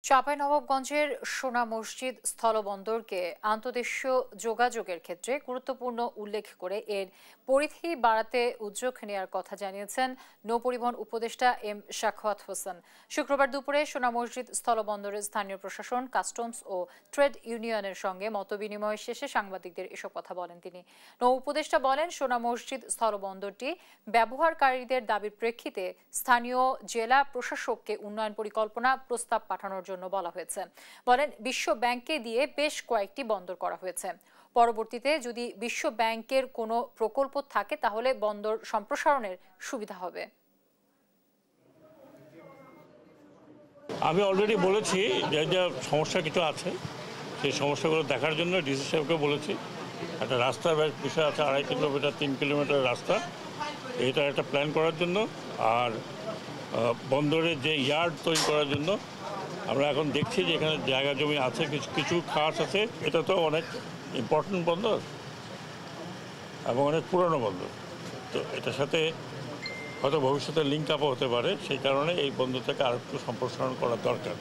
চাঁপাইনবাবগঞ্জের সোনা মসজিদ স্থলবন্দরকে আন্তদেশীয় যোগাযোগের ক্ষেত্রে গুরুত্বপূর্ণ উল্লেখ করে এর পরিধি বাড়াতে উদ্যোগ নেওয়ার কথা জানিয়েছেন নৌপরিবহন উপদেষ্টা এম সাখাওয়াত হোসেন। শুক্রবার দুপুরে সোনা মসজিদ স্থলবন্দরের স্থানীয় প্রশাসন, কাস্টমস ও ট্রেড ইউনিয়নের সঙ্গে মতবিনিময় শেষে সাংবাদিকদের এসব কথা বলেন তিনি। নৌ উপদেষ্টা বলেন, সোনা মসজিদ স্থলবন্দরটি ব্যবহারকারীদের দাবির প্রেক্ষিতে স্থানীয় জেলা প্রশাসককে উন্নয়ন পরিকল্পনা প্রস্তাব পাঠানোর জন্য বলা হয়েছে। বলেন, বিশ্ব ব্যাংককে দিয়ে বেশ কয়েকটি বন্দর করা হয়েছে। পরবর্তীতে যদি বিশ্ব ব্যাংকের কোনো প্রকল্প থাকে তাহলে বন্দর সম্প্রসারণের সুবিধা হবে। আমি অলরেডি বলেছি যে সমস্যা কিছু আছে, সেই সমস্যাগুলো দেখার জন্য ডিসি সাহেবকে বলেছি। একটা রাস্তার বিষয় আছে, 2.5 কিলোমিটার 3 কিলোমিটার রাস্তা, এটা একটা প্ল্যান করার জন্য। আর বন্দরের যে ইয়ার্ড তৈরি করার জন্য আমরা এখন দেখছি যে এখানে জায়গা জমি আছে, কিছু খাস আছে। এটা তো অনেক ইম্পর্টেন্ট বন্দর এবং অনেক পুরনো বন্দর, তো এটার সাথে হয়তো ভবিষ্যতে লিঙ্ক আপও হতে পারে। সেই কারণে এই বন্দরটাকে আরেকটু সম্প্রসারণ করা দরকার।